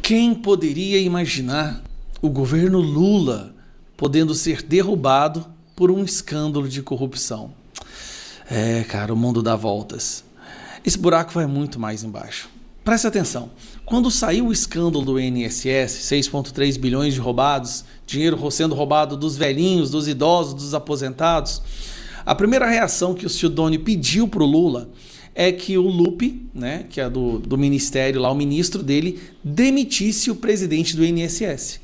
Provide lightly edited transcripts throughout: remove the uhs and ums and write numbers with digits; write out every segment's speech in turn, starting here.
Quem poderia imaginar o governo Lula podendo ser derrubado por um escândalo de corrupção? Cara, o mundo dá voltas. Esse buraco vai muito mais embaixo. Preste atenção. Quando saiu o escândalo do INSS, 6,3 bilhões de roubados, dinheiro sendo roubado dos velhinhos, dos idosos, dos aposentados, a primeira reação que o Sidônio pediu para o Lula é que o Lupe, né, que é do ministério lá, o ministro dele, demitisse o presidente do INSS.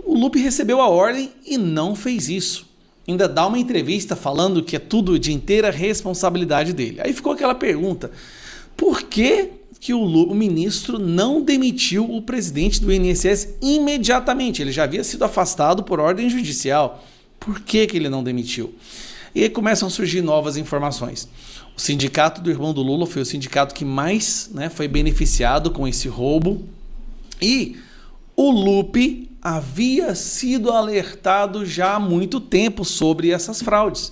O Lupe recebeu a ordem e não fez isso. Ainda dá uma entrevista falando que é tudo de inteira responsabilidade dele. Aí ficou aquela pergunta, por que o ministro não demitiu o presidente do INSS imediatamente? Ele já havia sido afastado por ordem judicial. Por que ele não demitiu? E aí começam a surgir novas informações. O sindicato do irmão do Lula foi o sindicato que mais, né, foi beneficiado com esse roubo. E o Lupe havia sido alertado já há muito tempo sobre essas fraudes.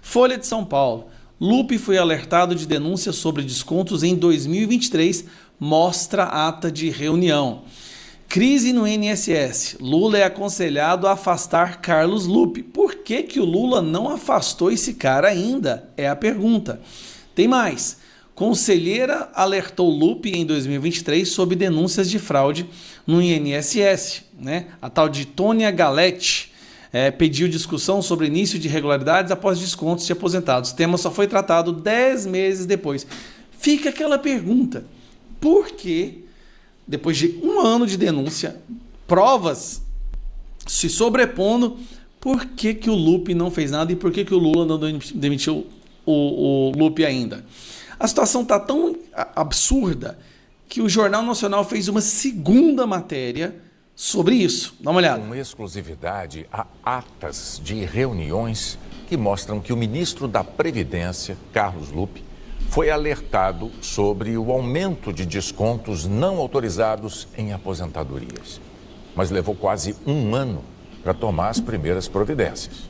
Folha de São Paulo. Lupe foi alertado de denúncias sobre descontos em 2023, mostra ata de reunião. Crise no INSS. Lula é aconselhado a afastar Carlos Lupe. Por que o Lula não afastou esse cara ainda? É a pergunta. Tem mais. Conselheira alertou Lupe em 2023 sobre denúncias de fraude no INSS. Né? A tal de Tônia Galete pediu discussão sobre início de irregularidades após descontos de aposentados. O tema só foi tratado 10 meses depois. Fica aquela pergunta. Por que, depois de um ano de denúncia, provas se sobrepondo, por que o Lupe não fez nada e por que o Lula não demitiu o Lupe ainda? A situação está tão absurda que o Jornal Nacional fez uma segunda matéria sobre isso. Dá uma olhada. Com exclusividade, há atas de reuniões que mostram que o ministro da Previdência, Carlos Lupe, foi alertado sobre o aumento de descontos não autorizados em aposentadorias. Mas levou quase um ano para tomar as primeiras providências.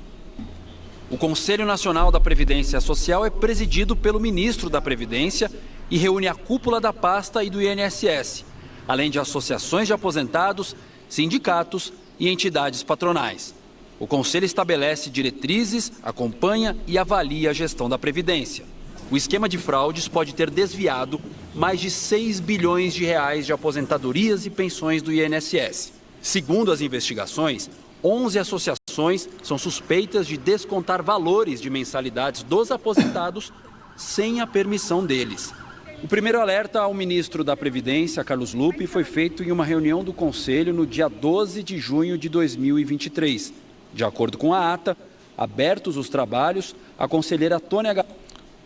O Conselho Nacional da Previdência Social é presidido pelo ministro da Previdência e reúne a cúpula da pasta e do INSS, além de associações de aposentados, sindicatos e entidades patronais. O Conselho estabelece diretrizes, acompanha e avalia a gestão da Previdência. O esquema de fraudes pode ter desviado mais de 6 bilhões de reais de aposentadorias e pensões do INSS. Segundo as investigações, 11 associações são suspeitas de descontar valores de mensalidades dos aposentados sem a permissão deles. O primeiro alerta ao ministro da Previdência, Carlos Lupe, foi feito em uma reunião do Conselho no dia 12 de junho de 2023. De acordo com a ata, abertos os trabalhos, a conselheira Tônia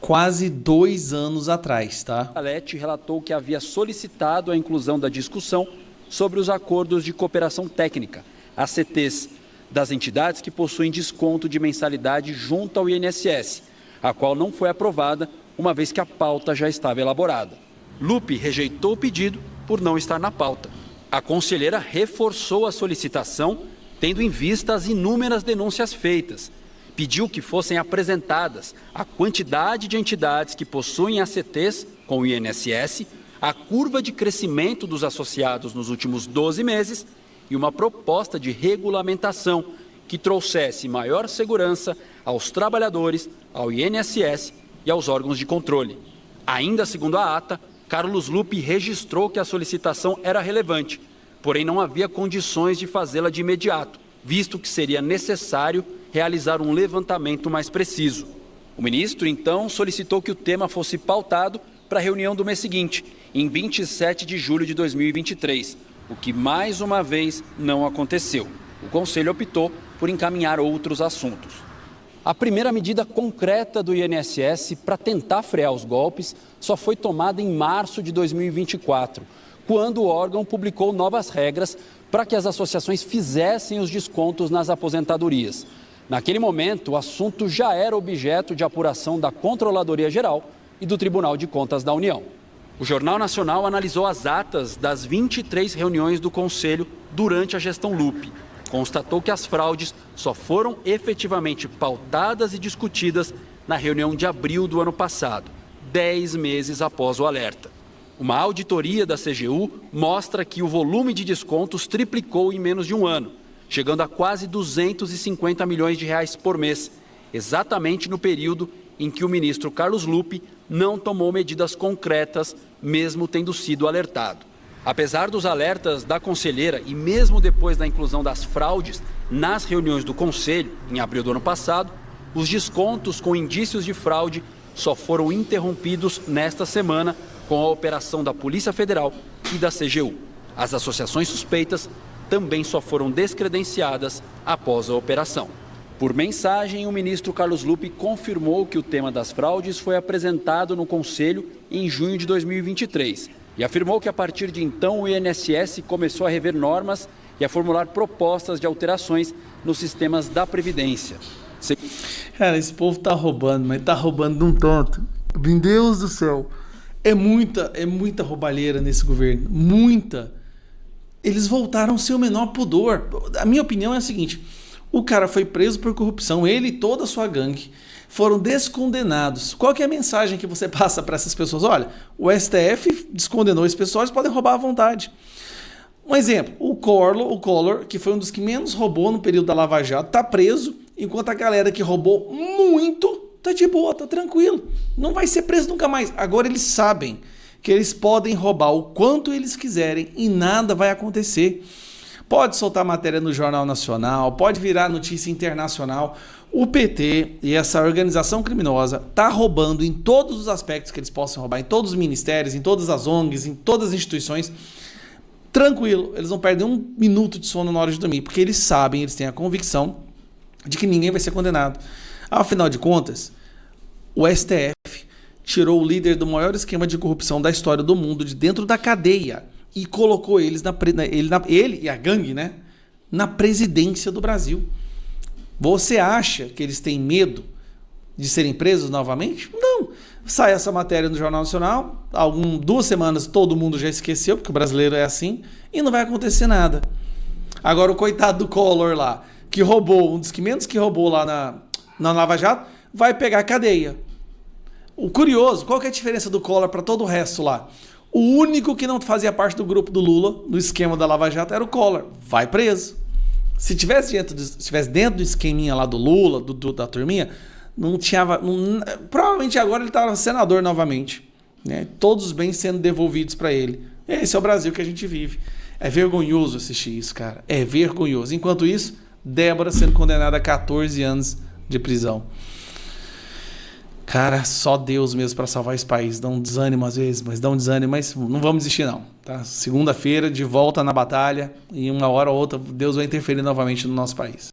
Quase 2 anos atrás, tá? Galete relatou que havia solicitado a inclusão da discussão sobre os acordos de cooperação técnica, ACTs, das entidades que possuem desconto de mensalidade junto ao INSS, a qual não foi aprovada, uma vez que a pauta já estava elaborada. Lupe rejeitou o pedido por não estar na pauta. A conselheira reforçou a solicitação, tendo em vista as inúmeras denúncias feitas. Pediu que fossem apresentadas a quantidade de entidades que possuem ACTs com o INSS, a curva de crescimento dos associados nos últimos 12 meses e uma proposta de regulamentação que trouxesse maior segurança aos trabalhadores, ao INSS e aos órgãos de controle. Ainda segundo a ata, Carlos Lupe registrou que a solicitação era relevante, porém não havia condições de fazê-la de imediato, visto que seria necessário realizar um levantamento mais preciso. O ministro, então, solicitou que o tema fosse pautado para a reunião do mês seguinte, em 27 de julho de 2023, o que mais uma vez não aconteceu. O Conselho optou por encaminhar outros assuntos. A primeira medida concreta do INSS para tentar frear os golpes só foi tomada em março de 2024, quando o órgão publicou novas regras para que as associações fizessem os descontos nas aposentadorias. Naquele momento, o assunto já era objeto de apuração da Controladoria Geral e do Tribunal de Contas da União. O Jornal Nacional analisou as atas das 23 reuniões do Conselho durante a gestão Lupe. Constatou que as fraudes só foram efetivamente pautadas e discutidas na reunião de abril do ano passado, 10 meses após o alerta. Uma auditoria da CGU mostra que o volume de descontos triplicou em menos de um ano, chegando a quase 250 milhões de reais por mês, exatamente no período em que o ministro Carlos Lupe não tomou medidas concretas, mesmo tendo sido alertado. Apesar dos alertas da conselheira e mesmo depois da inclusão das fraudes nas reuniões do Conselho, em abril do ano passado, os descontos com indícios de fraude só foram interrompidos nesta semana com a operação da Polícia Federal e da CGU. As associações suspeitas também só foram descredenciadas após a operação. Por mensagem, o ministro Carlos Lupe confirmou que o tema das fraudes foi apresentado no Conselho em junho de 2023 e afirmou que a partir de então o INSS começou a rever normas e a formular propostas de alterações nos sistemas da Previdência. Cara, esse povo tá roubando, mas tá roubando de um tanto. Meu Deus do céu. É muita roubalheira nesse governo. Muita. Eles voltaram sem o menor pudor. A minha opinião é a seguinte: o cara foi preso por corrupção, ele e toda a sua gangue foram descondenados. Qual que é a mensagem que você passa para essas pessoas? Olha, o STF descondenou esse pessoal, eles podem roubar à vontade. Um exemplo, o Collor, que foi um dos que menos roubou no período da Lava Jato, está preso, enquanto a galera que roubou muito tá de boa, tá tranquilo. Não vai ser preso nunca mais. Agora eles sabem que eles podem roubar o quanto eles quiserem e nada vai acontecer. Pode soltar matéria no Jornal Nacional, pode virar notícia internacional. O PT e essa organização criminosa tá roubando em todos os aspectos que eles possam roubar, em todos os ministérios, em todas as ONGs, em todas as instituições. Tranquilo, eles não perdem um minuto de sono na hora de dormir, porque eles sabem, eles têm a convicção de que ninguém vai ser condenado. Afinal de contas, o STF tirou o líder do maior esquema de corrupção da história do mundo de dentro da cadeia e colocou eles ele e a gangue, né, na presidência do Brasil. Você acha que eles têm medo de serem presos novamente? Não. Sai essa matéria no Jornal Nacional, 2 semanas todo mundo já esqueceu, porque o brasileiro é assim, e não vai acontecer nada. Agora o coitado do Collor lá, que roubou, um dos que menos que roubou lá na Lava Jato, vai pegar a cadeia. O curioso, qual que é a diferença do Collor para todo o resto lá? O único que não fazia parte do grupo do Lula, no esquema da Lava Jato, era o Collor. Vai preso. Se tivesse dentro do esqueminha lá do Lula, da turminha, provavelmente agora ele estava senador novamente, né? Todos os bens sendo devolvidos para ele. Esse é o Brasil que a gente vive. É vergonhoso assistir isso, cara. É vergonhoso. Enquanto isso, Débora sendo condenada a 14 anos de prisão. Cara, só Deus mesmo para salvar esse país. Dá um desânimo às vezes, mas não vamos desistir não. Tá? Segunda-feira, de volta na batalha, e uma hora ou outra Deus vai interferir novamente no nosso país.